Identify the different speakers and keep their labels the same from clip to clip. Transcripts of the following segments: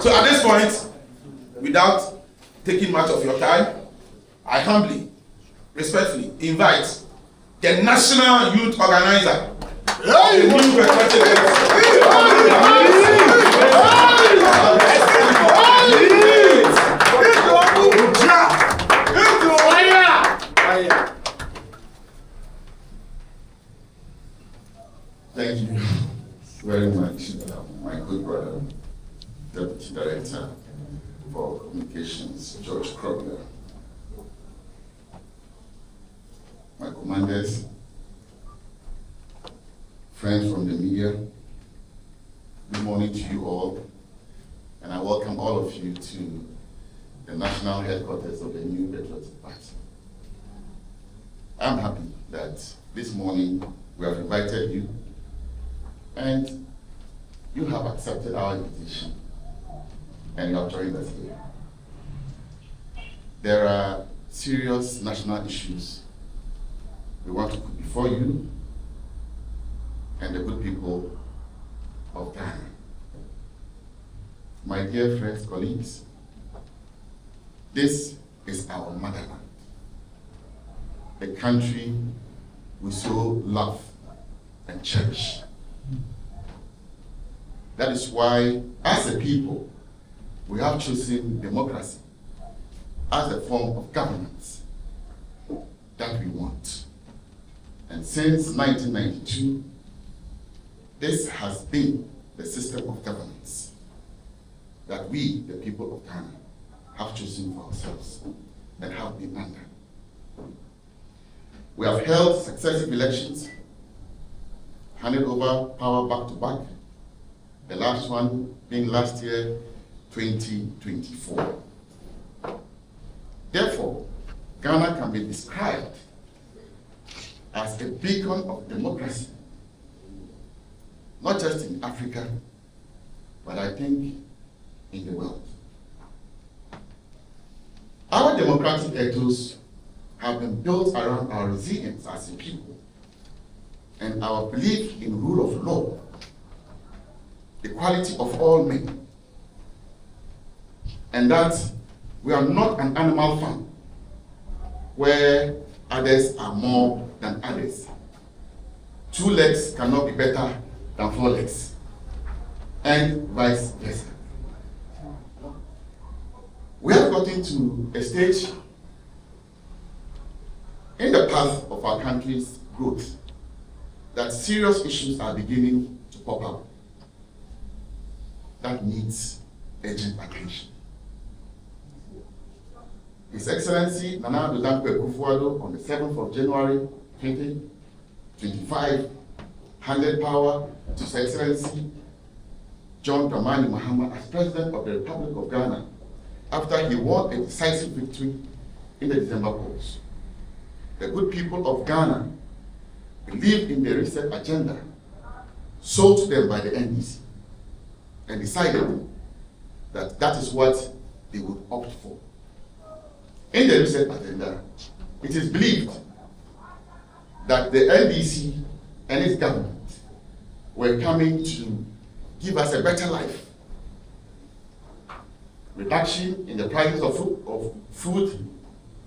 Speaker 1: So at this point, without taking much of your time, I humbly, respectfully invite the National Youth Organizer of the new Patriotic
Speaker 2: Thank you very much, my good brother, Deputy Director for Communications, George Krogler, my commanders, friends from the media, good morning to you all, and I welcome all of you to the national headquarters of the new Patriotic Party. I'm happy that this morning we have invited you and you have accepted our invitation and you have joined us here. There are serious national issues we want to put before you and the good people of Ghana. My dear friends, colleagues, this is our motherland, the country we so love and cherish. That is why, as a people, we have chosen democracy as a form of governance that we want. And since 1992, this has been the system of governance that we, the people of Ghana, have chosen for ourselves and have been under. We have held successive elections, handed over power back to back, the last one being last year, 2024. Therefore, Ghana can be described as a beacon of democracy, not just in Africa, but I think in the world. Our democratic ethos have been built around our resilience as a people and our belief in rule of law, equality of all men, and that we are not an animal farm where others are more than others. 2 legs cannot be better than 4 legs, and vice versa. We have gotten to a stage in the path of our country's growth that serious issues are beginning to pop up that needs urgent attention. His Excellency Nana Addo Dankwa Akufo-Addo on the 7th of January 2025 handed power to His Excellency John Dramani Mahama as President of the Republic of Ghana after he won a decisive victory in the December polls. The good people of Ghana believed in the reset agenda sold to them by the NDC and decided that that is what they would opt for. In the reset agenda, it is believed that the NDC and its government were coming to give us a better life. Reduction in the prices of food,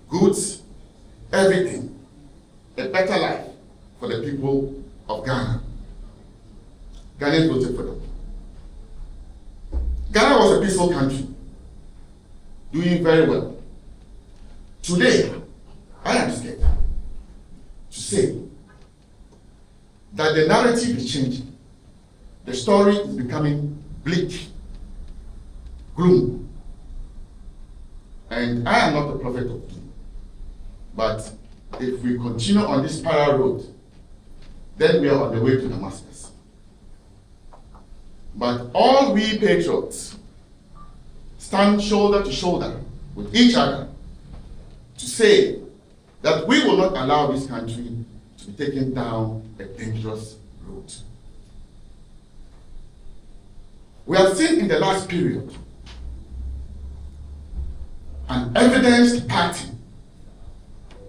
Speaker 2: goods, everything. A better life for the people of Ghana. Ghanaians voted for them. Ghana was a peaceful country, doing very well. Today, I am scared to say that the narrative is changing. The story is becoming bleak, gloom. And I am not a prophet of doom. But if we continue on this parallel road, then we are on the way to Damascus. But all we patriots stand shoulder to shoulder with each other to say that we will not allow this country to be taken down a dangerous road. We have seen in the last period an evidenced pattern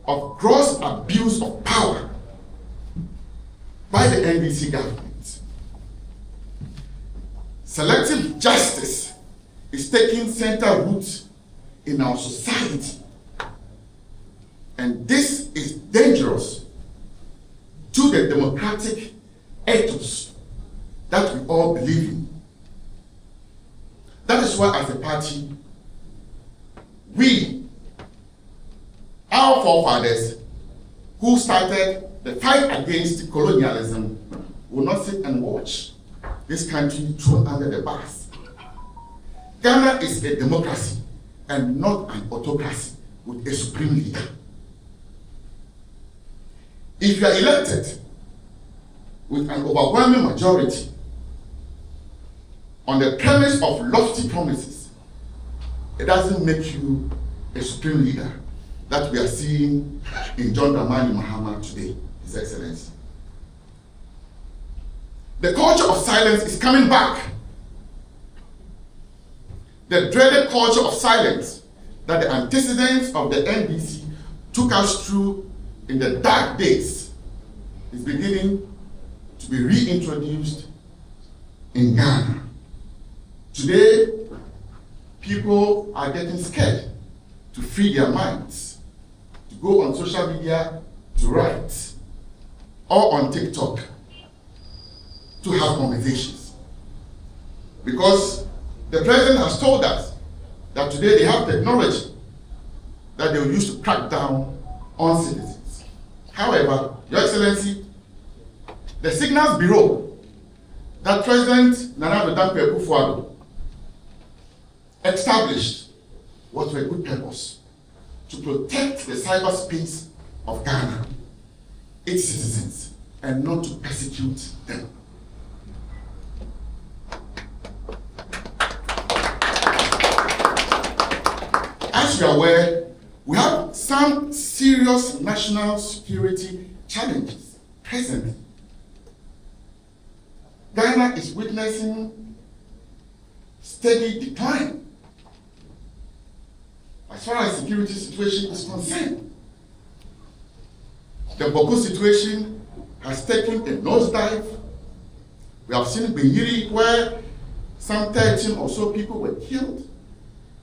Speaker 2: of gross abuse of power by the NDC government. Selective justice is taking center root in our society. And this is dangerous to the democratic ethos that we all believe in. That is why, as a party, our forefathers who started the fight against colonialism, will not sit and watch this country thrown under the bus. Ghana is a democracy and not an autocracy with a supreme leader. If you are elected with an overwhelming majority on the premise of lofty promises, it doesn't make you a supreme leader that we are seeing in John Dramani Mahama today, His Excellency. The culture of silence is coming back. The dreaded culture of silence that the antecedents of the NDC took us through in the dark days is beginning to be reintroduced in Ghana. Today, people are getting scared to free their minds, to go on social media to write, or on TikTok to have conversations. Because the president has told us that today they have technology that they will use to crack down on citizens. However, Your Excellency, the Signals Bureau that President Nana Addo Dankwa Akufo-Addo established was for a good purpose, to protect the cyberspace of Ghana, its citizens, and not to persecute them. As you are aware, we have some serious national security challenges presently. Ghana is witnessing steady decline as far as security situation is concerned. The Boko situation has taken a nosedive. We have seen Benyiri, where some 13 or so people were killed,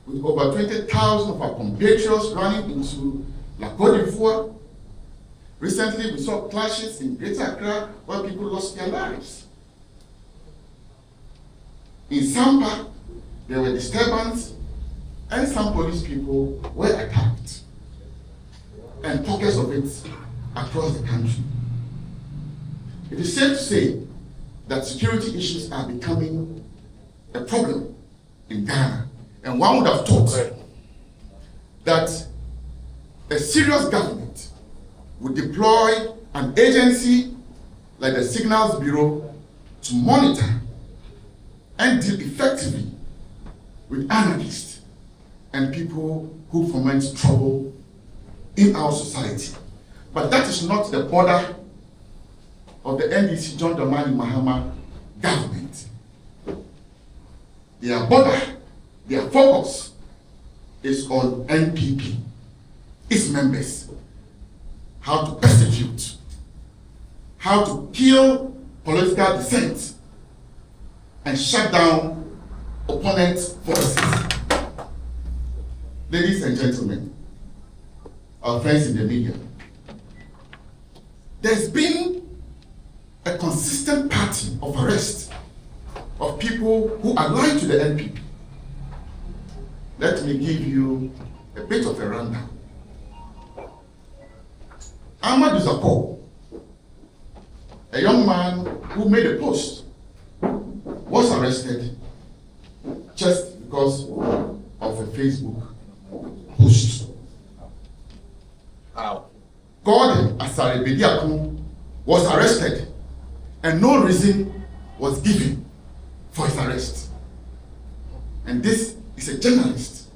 Speaker 2: with over 20,000 of our compatriots running into La Côte d'Ivoire. Recently, we saw clashes in Greater Accra where people lost their lives. In Sampa, there were disturbances and some police people were attacked, and pockets of it across the country. It is safe to say that security issues are becoming a problem in Ghana, and one would have thought that a serious government would deploy an agency like the Signals Bureau to monitor and deal effectively with anarchists and people who foment trouble in our society. But that is not the border of the NDC John Dramani Mahama government. Their border, their focus is on NPP, its members, how to persecute, how to kill political dissent, and shut down opponent voices. Ladies and gentlemen, our friends in the media, there's been a consistent pattern of arrest of people who align to the NPP. Let me give you a bit of a rundown. Amadou Zakpo, a young man who made a post, was arrested just because of a Facebook post.
Speaker 1: Wow.
Speaker 2: Gordon Asare Bediakun was arrested and no reason was given for his arrest. And this is a journalist.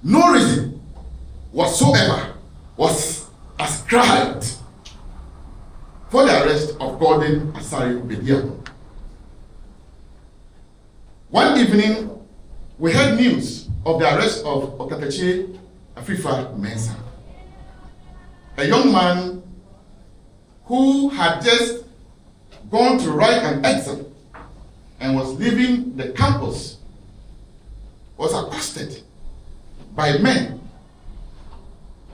Speaker 2: No reason whatsoever was ascribed for the arrest of Gordon Asare Bediakun. One evening, we heard news of the arrest of Okatache Afifa Mensah, a young man who had just gone to write an exam and was leaving the campus was accosted by men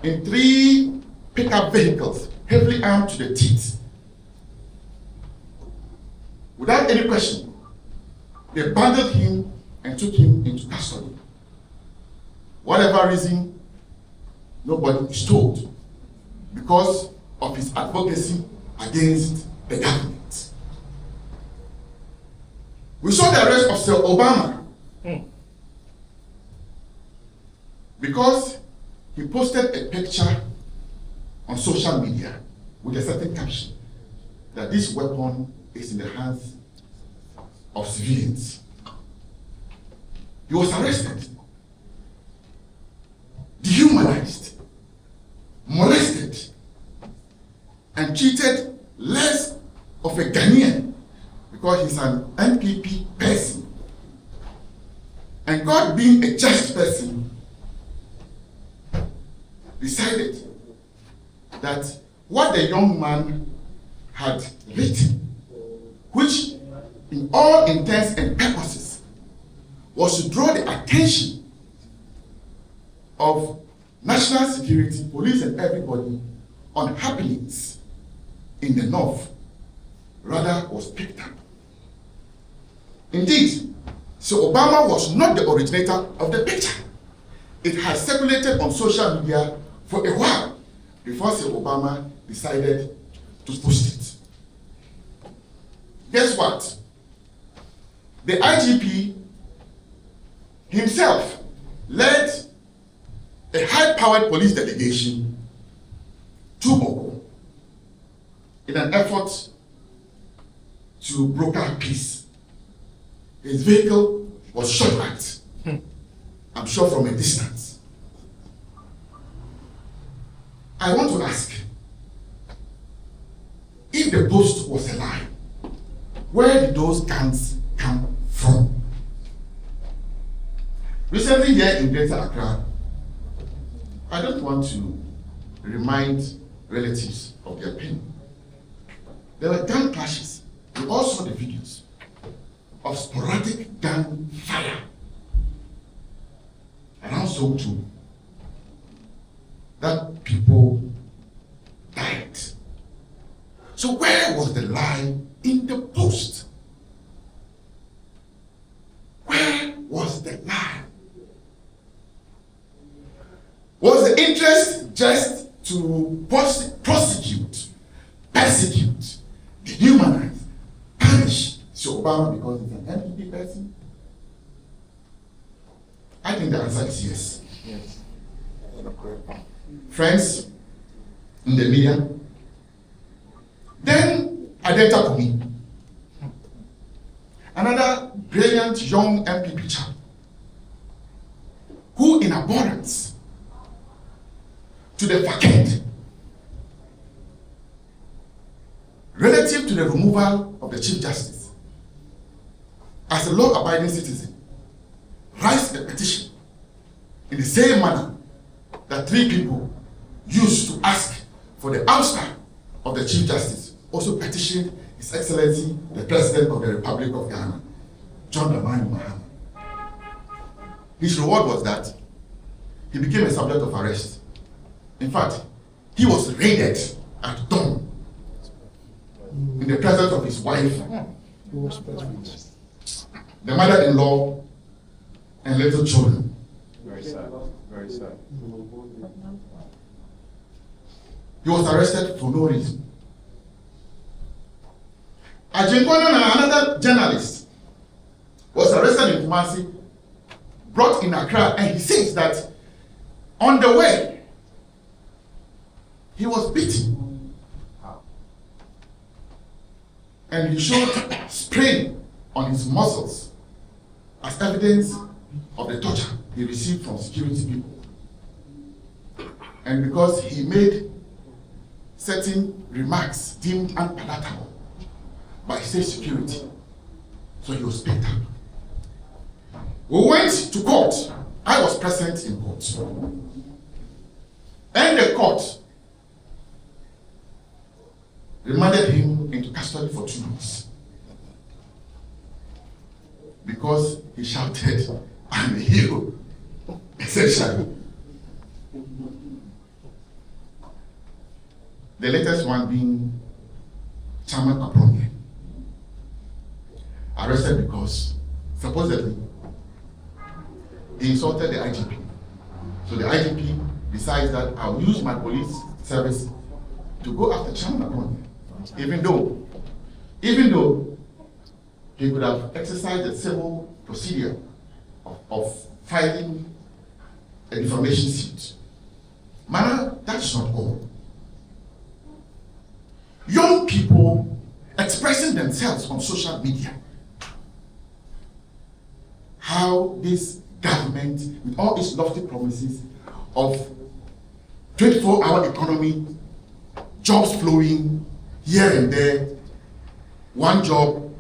Speaker 2: in 3 pickup vehicles, heavily armed to the teeth. Without any question, they bundled him and took him into custody. Whatever reason, nobody is told, because of his advocacy against the government. We saw the arrest of Sir Obama because he posted a picture on social media with a certain caption that this weapon is in the hands of civilians. He was arrested, dehumanized, molested, and treated less of a Ghanaian because he's an NPP person. And God, being a just person, decided that what the young man had written, which in all intents and purposes was to draw the attention of national security, police and everybody on happenings in the north, rather was picked up. Indeed, so Obama was not the originator of the picture. It has circulated on social media for a while before Sir Obama decided to post it. Guess what? The IGP himself led a high-powered police delegation to Boko in an effort to broker peace. His vehicle was shot at, I'm sure from a distance. I want to ask, if the post was a lie, where did those guns come from? Recently here in Greater Accra, I don't want to remind relatives of their pain. There were gun clashes. We all saw the videos of sporadic gun fire around Zone 2. That people died. So where was the lie in the post? Where was the lie? Was the interest just to prosecute, persecute, dehumanize, punish Sir Obama because he's an NPP person? I think the answer is yes.
Speaker 1: Yes.
Speaker 2: Friends in the media, then Adeta Kumi, another brilliant young NPP chap, who in abhorrence to the facade relative to the removal of the Chief Justice, as a law-abiding citizen, writes a petition in the same manner that 3 people used to ask for the ouster of the Chief Justice, also petitioned His Excellency, the President of the Republic of Ghana, John Dramani Mahama. His reward was that he became a subject of arrest. In fact, he was raided at dawn in the presence of his wife, the mother-in-law, and little children.
Speaker 3: Very sad. Very sad.
Speaker 2: He was arrested for no reason. Ajinkwana, another journalist, was arrested in Kumasi, brought in Accra, and he says that on the way, he was beaten. And he showed sprain on his muscles as evidence of the torture he received from security people. And because he made certain remarks deemed unpalatable by state security, so he was picked up. We went to court. I was present in court. And the court remanded him into custody for 2 months because he shouted I'm a hero, essentially. The latest one being Chairman Apronye, arrested because supposedly he insulted the IGP. So the IGP decides that I'll use my police service to go after Chairman Apronye, even though he could have exercised a civil procedure of filing a defamation suit. Man, that's not all. Young people expressing themselves on social media. How this government, with all its lofty promises of 24-hour economy, jobs flowing here and there, one job,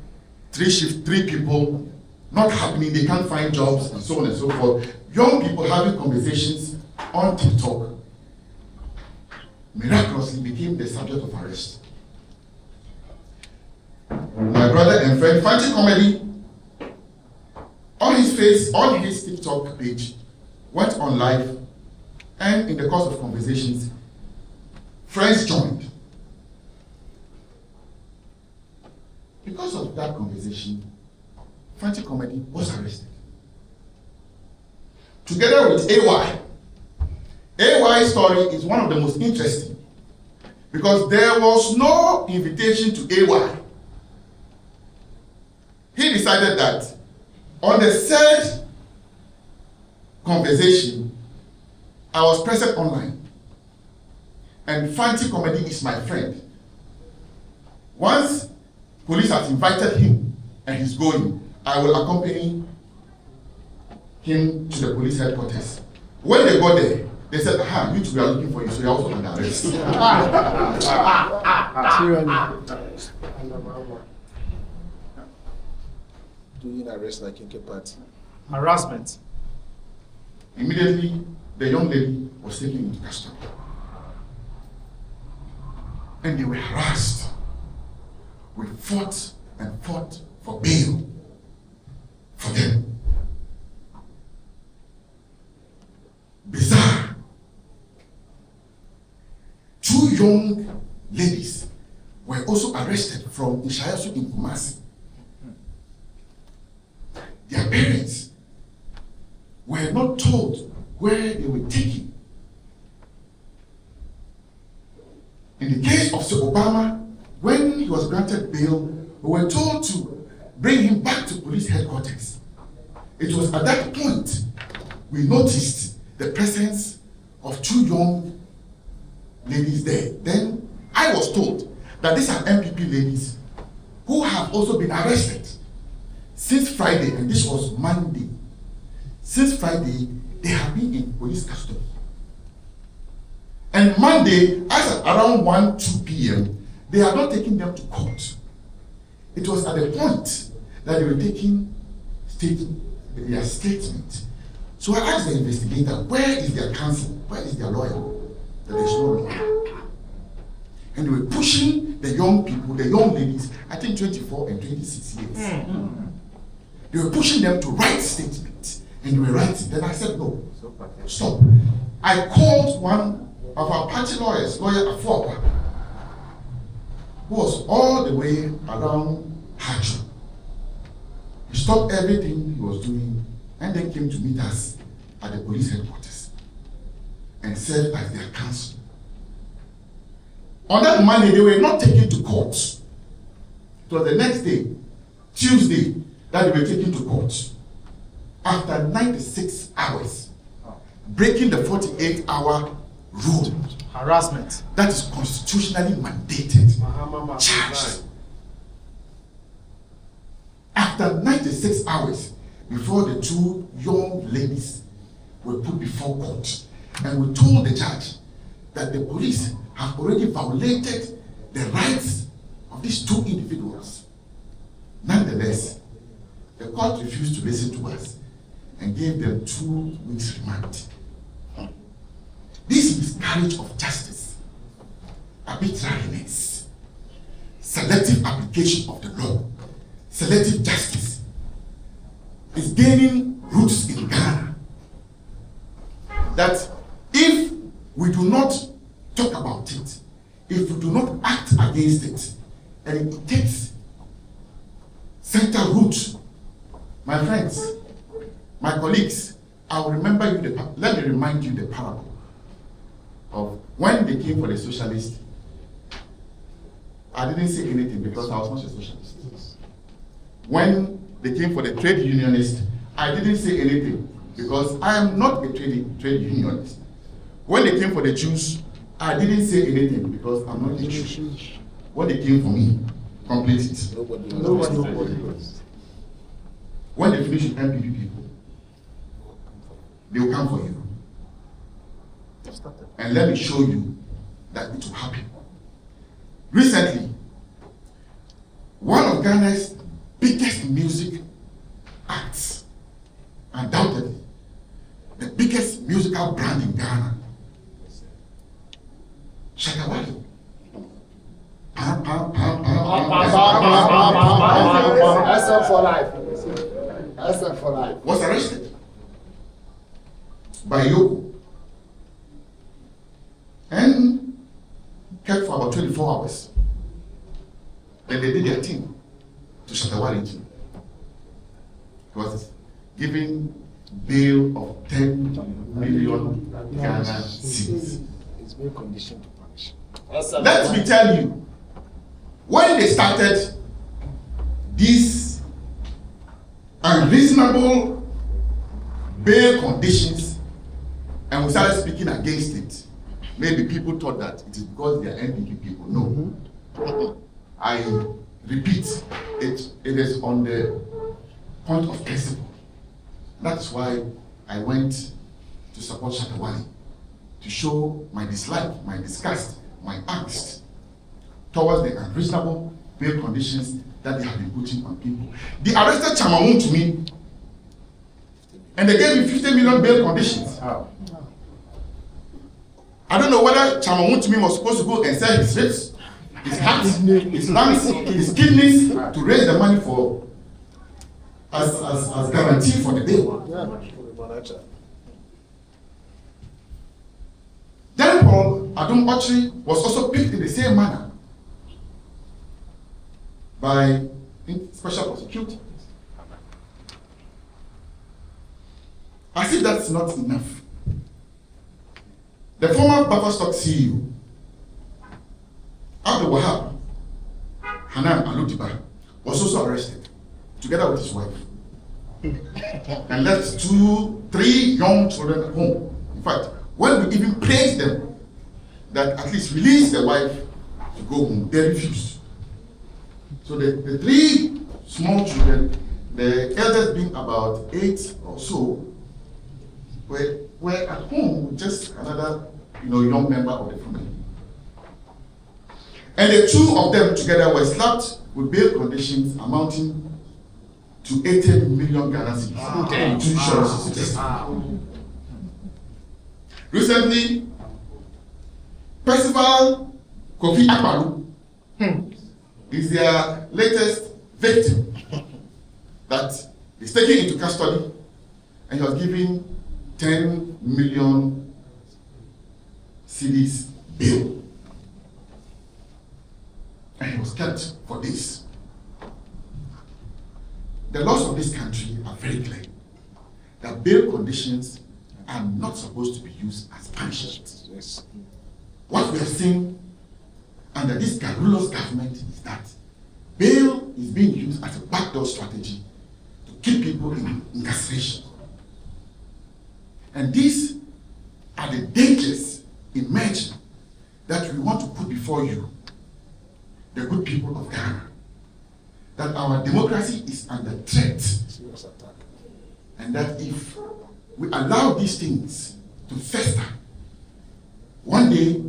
Speaker 2: 3 shifts, 3 people, not happening, they can't find jobs, and so on and so forth. Young people having conversations on TikTok miraculously became the subject of arrest. My brother and friend, Fancy Comedy, on his TikTok page, went on live, and in the course of conversations, friends joined. Because of that conversation, Fancy Comedy was arrested. Together with AY. AY's story is one of the most interesting because there was no invitation to AY. He decided that on the 3rd conversation, I was present online. And Fancy Comedy is my friend. Once police has invited him and he's going, I will accompany him to the police headquarters. When they got there, they said, you two, we are looking for you, so you're also under arrest.
Speaker 4: Doing arrest like in Party.
Speaker 3: Harassment.
Speaker 2: Immediately, the young lady was taken into custody. And they were harassed. We fought and fought for bail for them. Bizarre. 2 young ladies were also arrested from Ishayasu in Kumasi. Their parents were not told where they were taken. In the case of Sir Obama, when he was granted bail, we were told to bring him back to police headquarters. It was at that point we noticed the presence of 2 young ladies there. Then I was told that these are NPP ladies who have also been arrested since Friday, and this was Monday. Since Friday, they have been in police custody. And Monday, as at around 1-2 p.m., they had not taken them to court. It was at the point that they were taking their statement. So I asked the investigator, where is their counsel? Where is their lawyer? That there's no lawyer. And they were pushing the young people, the young ladies, I think 24 and 26 years. They were pushing them to write statements, and they were writing. Then I said, no, stop. I called one of our party lawyers, Lawyer Afua, who was all the way around Hachu. He stopped everything he was doing and then came to meet us at the police headquarters and served as their counsel. On that Monday, they were not taken to court. It was the next day, Tuesday, that they were taken to court. After 96 hours, breaking the 48-hour rule.
Speaker 3: Harassment.
Speaker 2: That is constitutionally mandated. Charged. After 96 hours, before the 2 young ladies were put before court, and we told the judge that the police have already violated the rights of these 2 individuals. Nonetheless, the court refused to listen to us and gave them 2 weeks remand. This miscarriage of justice, arbitrariness, selective application of the law, selective justice is gaining roots in that if we do not talk about it, if we do not act against it, and it takes center root, my friends, my colleagues, I will remember you let me remind you the parable of when they came for the socialists. I didn't say anything because I was not a socialist. When they came for the trade unionists, I didn't say anything because I am not a trade unionist. When they came for the Jews, I didn't say anything because I'm not a Jew. When they came for me, complete it.
Speaker 4: Nobody.
Speaker 2: When they finish with NPP people, they will come for you. And let me show you that it will happen. Recently, one of Ghana's biggest music acts, undoubtedly, the biggest musical brand in Ghana, Shatawale.
Speaker 4: SM for life. SM for life.
Speaker 2: Was arrested by Yoko and kept for about 24 hours. Then they did their thing to Shatawale. He was given bail of 10 million Ghana cedis.
Speaker 4: It's been conditioned to punish.
Speaker 2: Let me tell you, when they started these unreasonable bail conditions and we started speaking against it, maybe people thought that it is because they are NPP people. No. I repeat, it is on the point of principle. That's why I went to support Shatawale, to show my dislike, my disgust, my angst towards the unreasonable bail conditions that they have been putting on people. They arrested Chamamun to me, and they gave me 50 million bail conditions. I don't know whether Chamamun to me was supposed to go and sell his ribs, his heart, his lungs, his kidneys to raise the money for as guarantee for the bail. Then Paul Adum Ochri was also picked in the same manner by special prosecutor. As if that's not enough, the former Buffer Stock CEO, Abdul Wahab Hanan Alutiba, was also arrested together with his wife and left 3 young children at home. In fact, when we even praised them that at least release the wife to go home, they refused. So the 3 small children, the eldest being about 8 or so, were at home with just another young member of the family. And the 2 of them together were slapped with bail conditions amounting to 80 million Ghana cedis. Recently, Percival Kofi Akpalu is their latest victim that is taken into custody and he was given 10 million cedis bail. And he was kept for this. The laws of this country are very clear that bail conditions are not supposed to be used as punishment.
Speaker 4: Yes.
Speaker 2: What we have seen under this Garulo's government is that bail is being used as a backdoor strategy to keep people in incarceration. And these are the dangers emerging that we want to put before you, the good people of Ghana, that our democracy is under threat,
Speaker 4: Serious attack.
Speaker 2: and that if we allow these things to fester, one day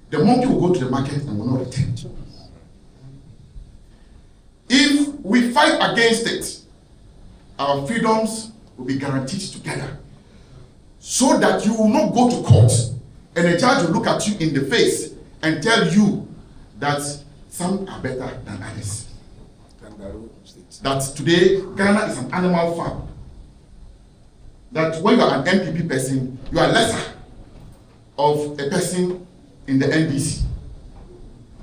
Speaker 2: the monkey will go to the market and will not return. If we fight against it, our freedoms will be guaranteed together, so that you will not go to court and a judge will look at you in the face and tell you that some are better than others.
Speaker 4: Kangaroo state.
Speaker 2: That today Ghana is an animal farm. that when you are an NPP person, you are lesser of a person in the NDC.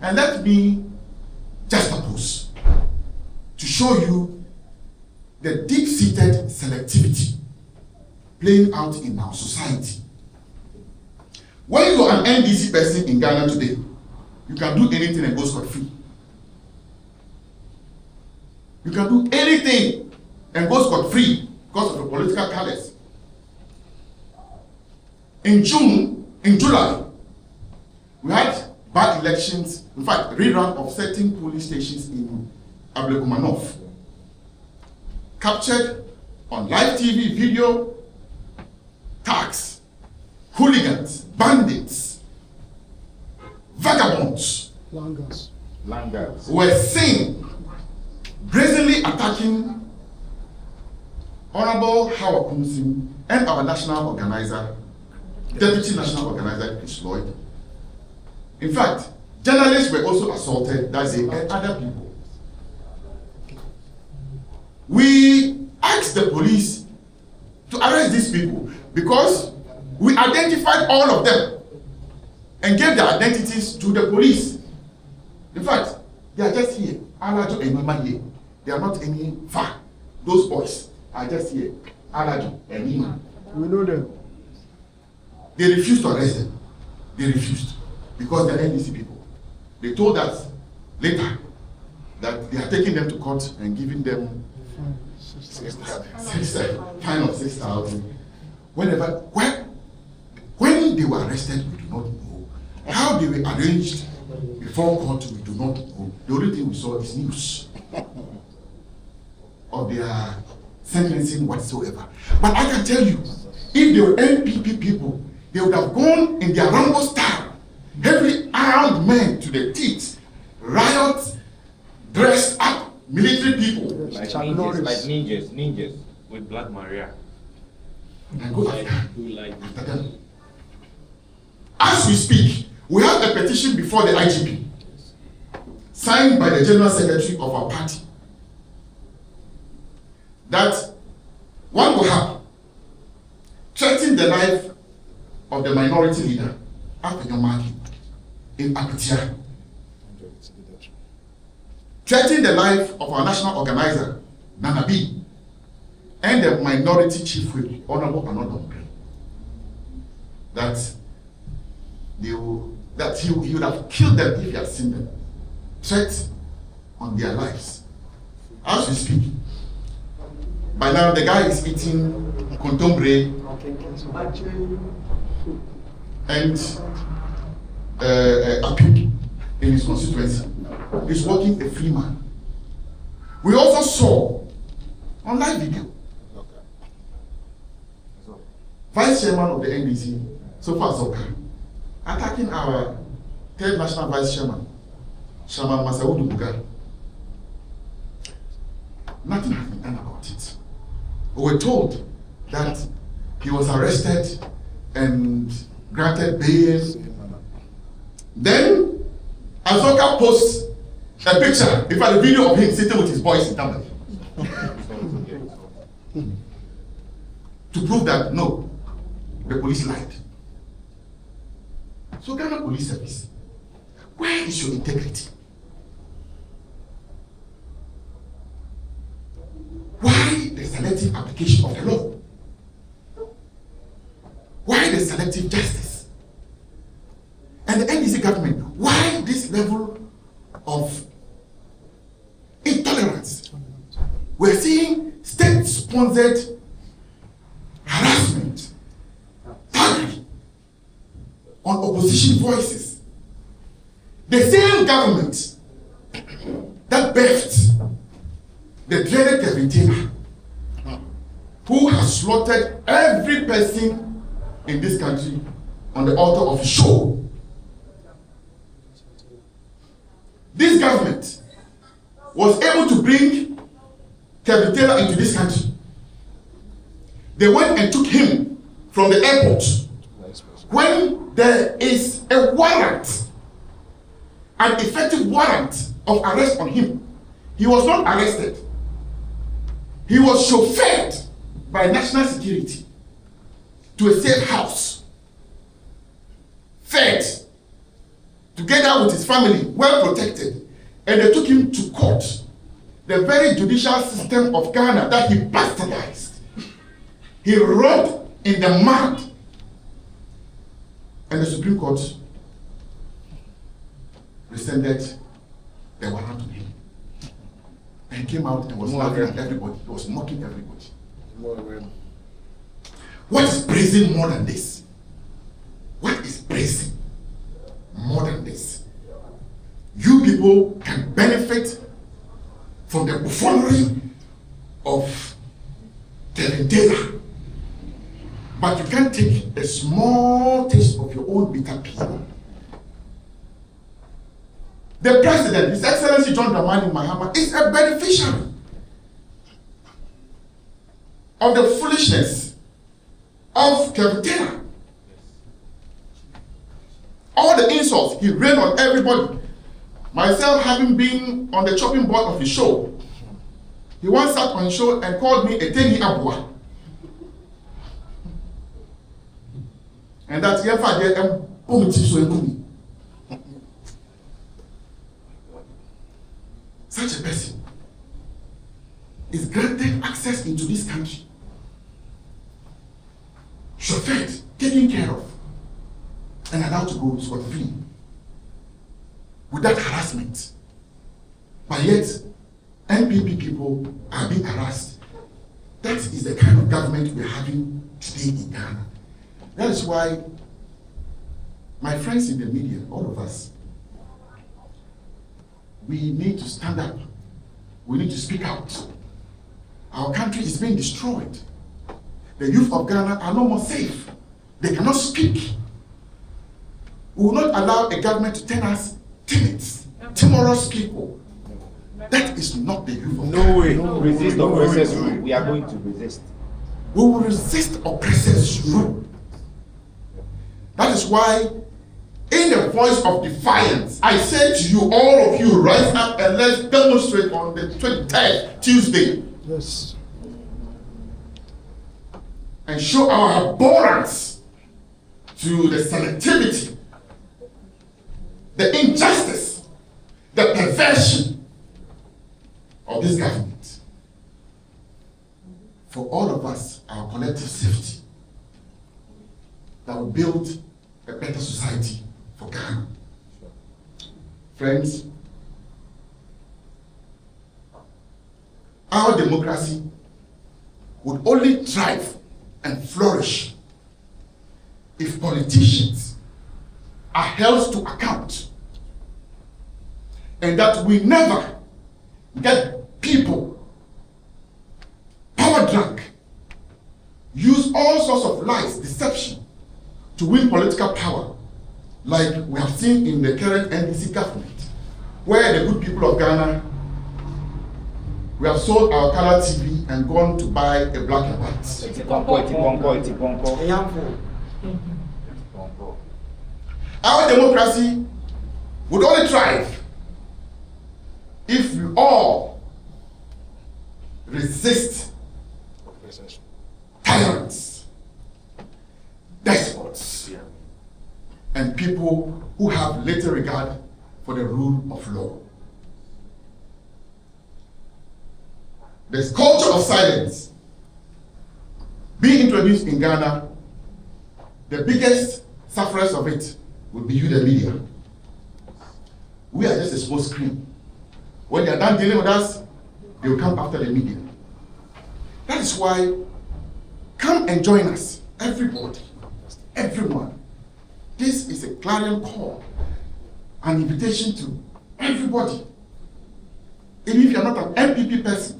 Speaker 2: And let me just oppose to show you the deep-seated selectivity playing out in our society. When you are an NDC person in Ghana today, you can do anything and go scot-free. You can do anything and go scot-free because of the political colors. In July, we had bad elections, in fact, rerun of certain polling stations in Ablekumanov, captured on live TV, video, thugs, hooligans, bandits, vagabonds,
Speaker 4: Langers.
Speaker 2: were seen brazenly attacking Honorable Howard Kumsim and our national organizer, Deputy National Organizer Chris Lloyd. In fact, journalists were also assaulted that day and other people. We asked the police to arrest these people because we identified all of them and gave their identities to the police. In fact, they are just here. Alajo and Mama here. They are not any far. Those boys are just here. Alajo and Mama.
Speaker 4: We know them.
Speaker 2: They refused to arrest them. They refused because they are NDC people. They told us later that they are taking them to court and giving them fine of 6,000. When they were arrested, we do not know. How they were arranged before court, we do not know. The only thing we saw is news of their sentencing whatsoever. But I can tell you, if they were NPP people, they would have gone in their Rambo style, heavily armed men to the teeth, riots, dressed up military people.
Speaker 5: Like ninjas with Black Maria.
Speaker 2: And go
Speaker 5: Who like
Speaker 2: after them. As we speak, we have a petition before the IGP, signed by the General Secretary of our party, that one will have threatened the life of the minority leader, Apanyomaki, in Abuja, threatening the life of our national organizer, Nanabi, and the minority chief whip, Honorable Anodombe, that he would have killed them if he had seen them. Threat on their lives. As we speak, by now the guy is eating contombre and apu in his constituency. He's working a free man. We also saw on live video Vice Chairman of the NDC, Sofa Soka, attacking our third national Vice Chairman, Shaman Masaudu Buga. Nothing has been done about it. We were told that he was arrested and granted bail. Then Azoka posts a picture, in fact, a video of him sitting with his boys in Tamil. To prove that no, the police lied. So Ghana Police Service, where is your integrity? Why the selective application of the law? Why the selective justice? And the NDC government, why this level of intolerance? We're seeing state-sponsored harassment, thuggery on opposition voices. The same government that birthed the dreaded Kevin Taylor, who has slaughtered every person in this country on the altar of show. This government was able to bring Kevin Taylor into this country. They went and took him from the airport when there is a warrant, an effective warrant of arrest on him. He was not arrested. He was chauffeured by national security to a safe house, fed, together with his family, well protected, and they took him to court, the very judicial system of Ghana that he bastardized. He rolled in the mud, and the Supreme Court rescinded the warrant on him. And he came out and was laughing at everybody. He was mocking everybody. What is brazen more than this? What is brazen more than this? You people can benefit from the buffoonery of Kevin Taylor, but you can't take a small taste of your own bitter pill. The President, His Excellency John Dramani Mahama, is a beneficiary of the foolishness of Kevin Taylor. All the insults he rained on everybody. Myself having been on the chopping board of his show, he once sat on his show and called me a Teni Abua. And that such a person is granted access into this country, chauffeured, taken care of, and allowed to go scot-free without harassment. But yet, NPP people are being harassed. That is the kind of government we're having today in Ghana. That is why my friends in the media, all of us, we need to stand up. We need to speak out. Our country is being destroyed. The youth of Ghana are no more safe. They cannot speak. We will not allow a government to turn us timid, timorous people. That is not the youth of Ghana.
Speaker 5: No way. Resist oppressors' rule. We are going to resist.
Speaker 2: We will resist oppressors' rule. That is why, in the voice of defiance, I say to you, all of you, rise up and let's demonstrate on the 23rd, Tuesday.
Speaker 4: Yes.
Speaker 2: And show our abhorrence to the selectivity, the injustice, the perversion of this government. For all of us, our collective safety, that will build a better society for Ghana. Friends, our democracy would only thrive and flourish if politicians are held to account, and that we never get people power drunk, use all sorts of lies, deception to win political power, like we have seen in the current NDC government, where the good people of Ghana, we have sold our color TV and gone to buy a black and white. Our democracy would only thrive if we all resist tyrants, despots, and people who have little regard for the rule of law. This culture of silence being introduced in Ghana, the biggest sufferers of it will be you, the media. We are just a small screen. When they are done dealing with us, they will come after the media. That is why, come and join us, everybody, everyone. This is a clarion call, an invitation to everybody. Even if you are not an NPP person,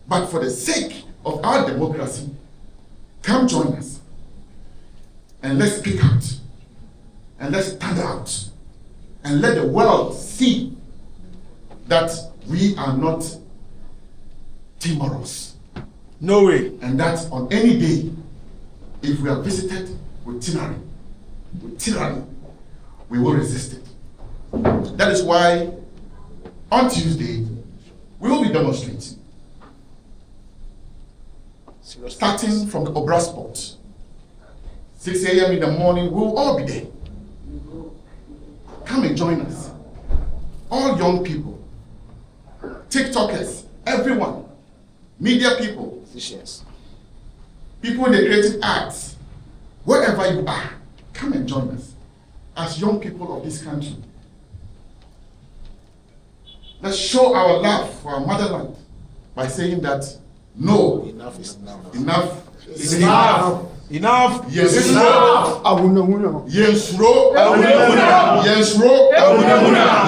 Speaker 2: but for the sake of our democracy, come join us. And let's speak out. And let's stand out. And let the world see that we are not timorous.
Speaker 1: No way.
Speaker 2: And that on any day, if we are visited with tyranny, we will resist it. That is why on Tuesday, we will be demonstrating. Starting from the Obra spot, 6 a.m. in the morning, we'll all be there. Come and join us. All young people, TikTokers, everyone, media people, people in the creative arts, wherever you are, come and join us as young people of this country. Let's show our love for our motherland by saying that no, enough is enough. Enough is enough.
Speaker 1: Enough.
Speaker 2: Yes,
Speaker 1: is
Speaker 2: enough. Yes, ro. Yes, ro.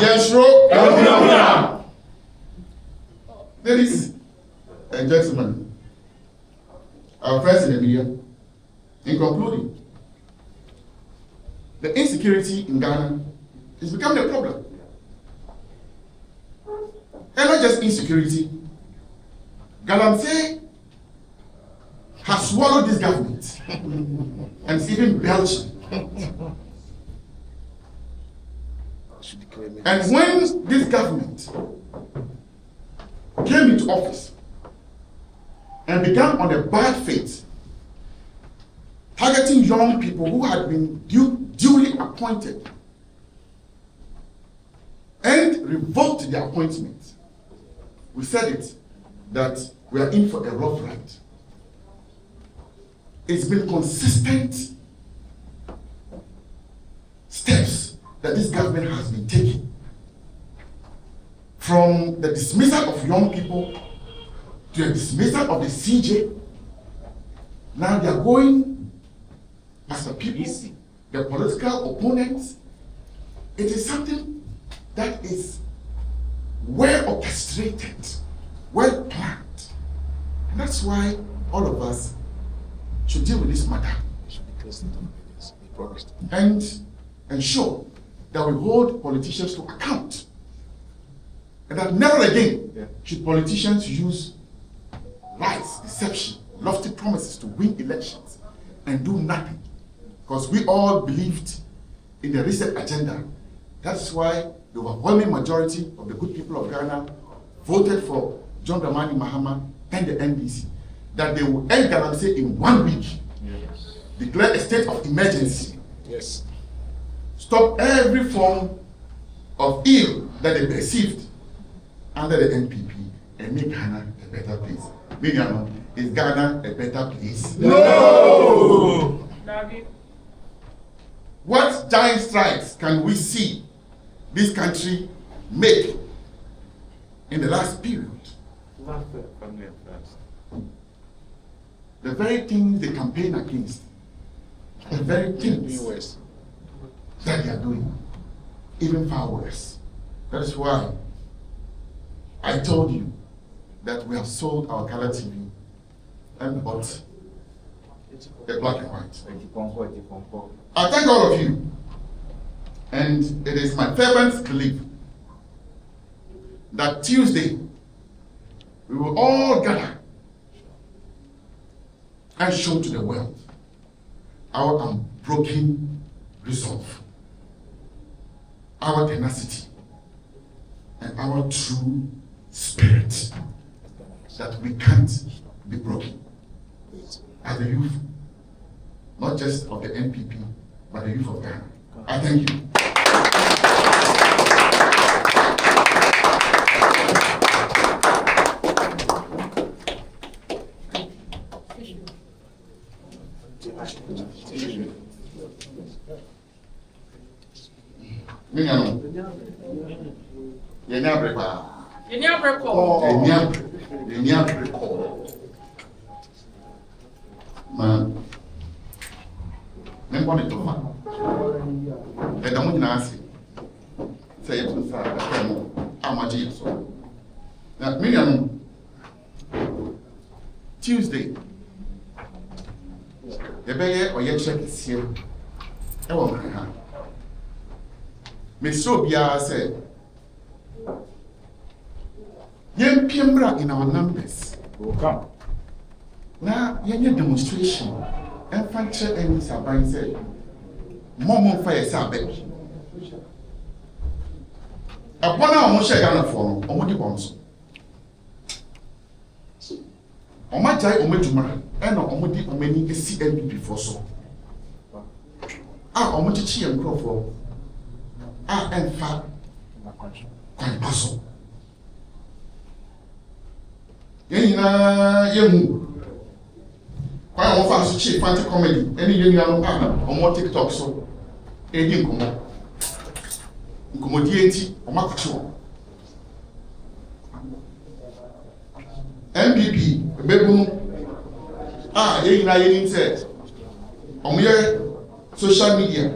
Speaker 2: Yes, ro. Ladies and gentlemen, our friends in the media, in concluding, the insecurity in Ghana is becoming a problem. And not just insecurity. Galamsey has swallowed this government and it's even belching. And when this government came into office and began on a bad faith, targeting young people who had been duly appointed and revoked their appointment, we said it, that we are in for a rough ride. It's been consistent steps that this government has been taking. From the dismissal of young people to the dismissal of the CJ. Now they are going as the people, the political opponents. It is something that is well orchestrated, well planned. And that's why all of us should deal with this matter and ensure that we hold politicians to account. And that never again should politicians use lies, deception, lofty promises to win elections and do nothing. Because we all believed in the reset agenda. That's why the overwhelming majority of the good people of Ghana voted for John Dramani Mahama and the NDC, that they will end Galamsey in 1 week, declare a state of emergency, stop every form of ill that they perceived under the NPP, and make Ghana a better place. Miriam, is Ghana a better place?
Speaker 1: No!
Speaker 2: What giant strides can we see this country make in the last period? The very things they campaign against, the very things that they are doing, even far worse. That is why I told you that we have sold our color TV and bought the black and white. I thank all of you, and it is my fervent belief that Tuesday we will all gather and show to the world our unbroken resolve, our tenacity, and our true spirit that we can't be broken. As the youth, not just of the NPP, but the youth of Ghana. I thank you. Tuesday, the Bayer or Yetchek is here. Miss Sobia said, Yen Piembra in our numbers will come. Now, yen demonstration, and function and Saban said, Momo fire Sabe. Upon our Moshe Ghana forum, Omodi Bonso. Omajai Omejuma, and Omodi Omeni NPP for so. omochichi enkrofo emfa kwan paso yenina yemu kwa won fa so chief party comedy eni yenina no omo TikTok so edi nkomo die enti omakocho NPP bebunu yenina yenim se omoye social media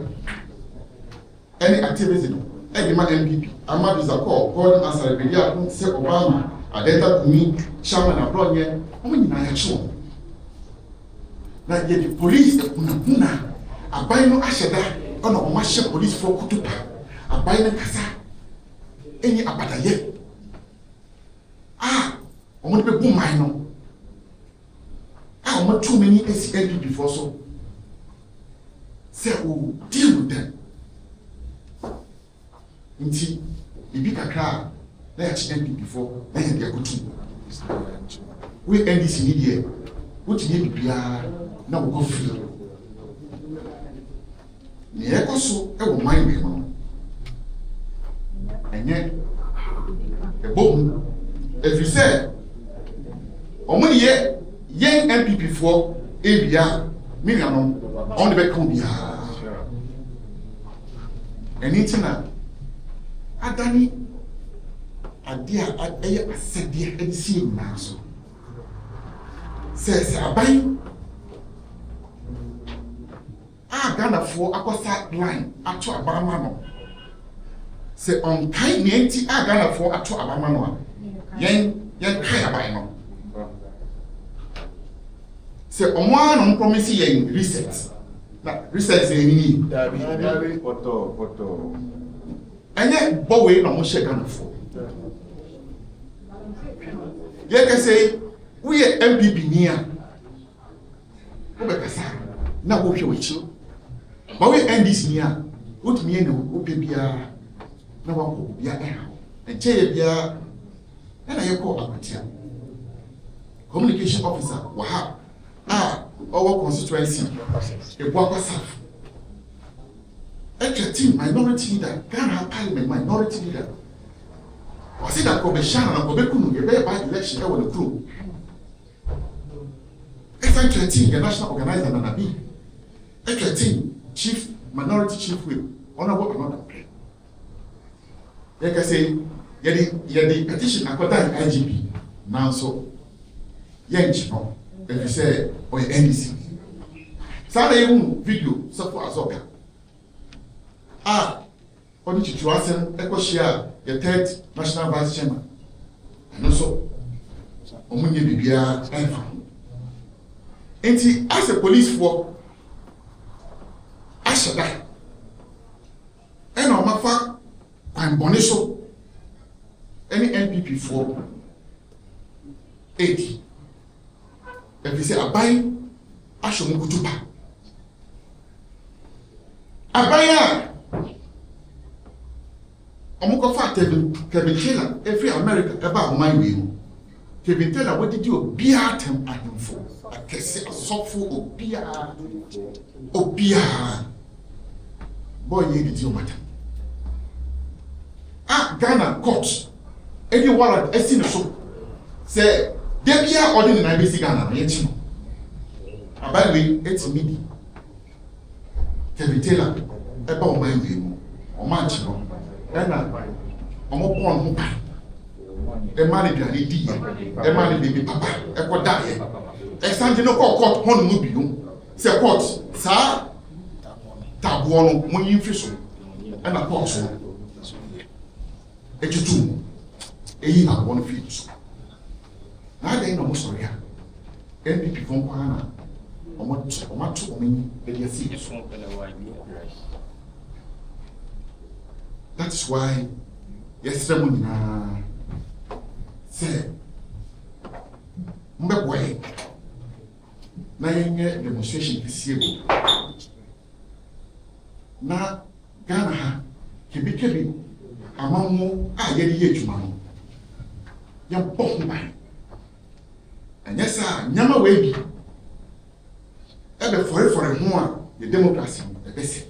Speaker 2: any activism any man NPP Amadu Zakor God answer be dia se Obama Adenta Kumi chairman abronye omo nyina ya cho na ye the police kuna aban no ahyeda ona omo hye police for kutupa aban no kasa eni abadaye omo de be man no omo too many NPP for so say we deal with them nti ibi kakra na ya chi NPP for na ya dia kutu we NDC ni dia what ni bibia na wo go free ni ekoso e wo man we no enye ebom if you say omuni ye NPP for ebia miniano on the back on bia anything adani adia eye asede edisi na so se aban Ghana for akosa line ato abama no se on kai ne enti Ghana for ato abama no yen kai aban no se omo no promise yen reset na reset ni
Speaker 5: David photo
Speaker 2: anya bowe na mo she Ghana for ye ka say we MPP ni a wo be kasa na wo hwe wachi ba we NDC ni a wo tumi ne wo pe bia na wo ko bia enche ye bia na ye ko akotia communication officer wa ha our constituency e bo akwasa team minority leader Ghana parliament minority leader I see that Kobeshana and Kobekunu, a very bad election, over the crew. FN13, the national organizer, and Nabi. FN13, chief, minority chief whip, honorable another prayer. Like I say, the petition according to IGP. Now, so, Yenchino, if you say, or NDC. Saturday video, so far as okay. On to Chuasen, Ecoshia, the third national vice chairman. And also, Omunye Bibia, and he as a police for Ashada. And on my fact, I'm Bonisho, any NPP for 80. If you say, I buy Ashomukutupa. I buy Omuko fa Kevin Taylor every America eba my way. Kevin Taylor what did you be at him for? I can say a softful obia boy ye did you matter. Ghana court any warrant I seen so say debia ordinary na basic Ghana yet you. About me it's me. Kevin Taylor eba my way o match no. Ena omo pon ho pa e ma ni duane di e ma ni baby papa e ko da ye e sanje no court hon mu bi no se court sa tabo no mo yin fi so ena court so e tutu e yi na won fi so na dey no mo sorry ha NPP fon kwa na omo to omo e dey see so. That is why yesterday morning say mbekwe na yenye demonstration this year na Ghana ha kebi amamu yedi yedwuma no ya bomba anyesa nyama we bi ebe for ho a the democracy ebese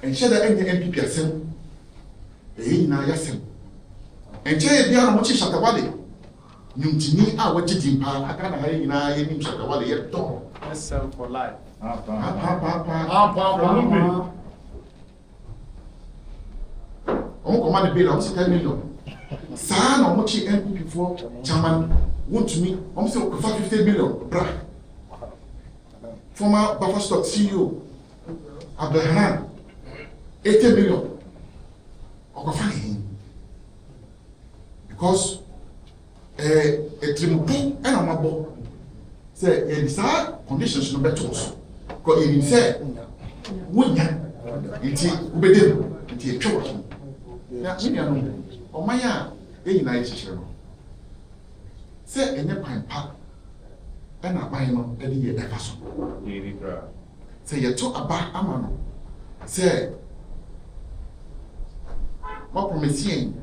Speaker 2: And share the NPP assembly. Na yasem enche bia no mo chi shatawale nyumtini a wachi dimpa aka na hayi na yenim shatawale ye to
Speaker 3: SM for life.
Speaker 2: On command the bill of 10 million. Sa na mo chi NPP for chairman want to me I'm say 50 million bra. Former Buffer Stock CEO Abraham 80 million. Because a trimpo and a mabo say in sad conditions no better also. Because in say Winya it ubedem it choke. Ya me o maya e na ichire no. Say enye pan pa and aban no e dey e faso. Say ye to aba ama no. Say what promising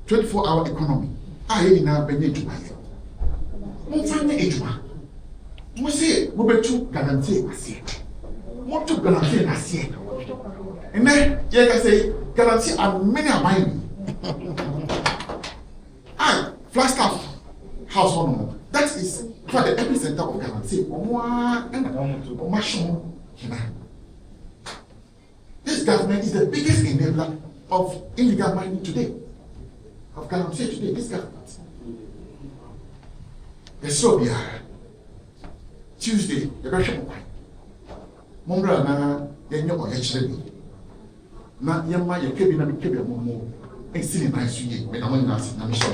Speaker 2: 24-hour economy. I na benye juma ye. Mo fanya ejuma. Mo say mo betu guarantee asie. Mo to guarantee asie. Ene ye ka say guarantee and many abai. Ah, Flagstaff house on. That is for the epicenter of guarantee. This government is the biggest enabler of illegal mining today. Of guarantee today, this government. Yes, so be Tuesday, the Russian wine. Mombra na yenyo or HLB. Na yama ye kebi na mi kebi momo. And still na isu ye. Me na mo na sit na mi show.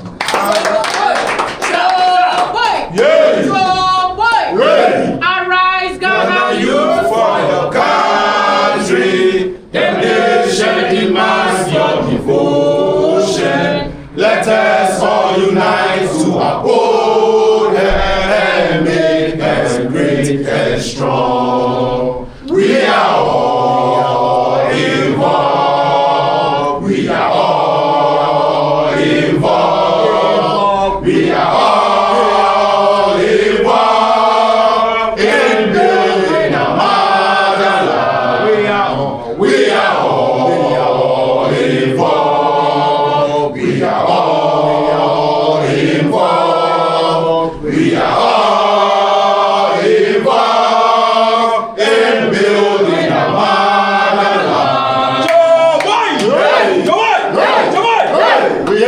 Speaker 6: Arise, Ghana, youth for your country. The nation demands your devotion. Let us all unite to uphold her and make us great and strong. We are all involved. We are all involved. We are all involved in building a motherland. We are all involved. We are all involved. We are all involved in building a motherland. We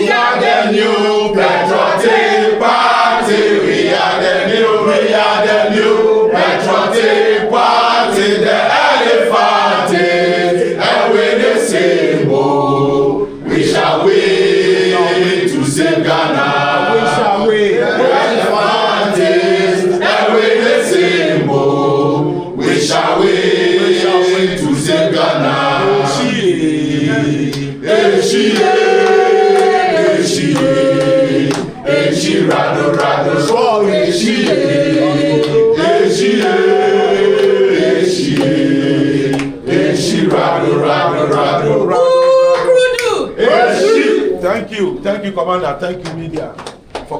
Speaker 6: are the new Patriotic Party. We are the new Patriotic Party. The elephant and with the symbol, we shall win to save Ghana. We shall win. The elephant and with the symbol, we shall win to save Ghana. Rado,
Speaker 1: Thank you, Commander. Thank you, media.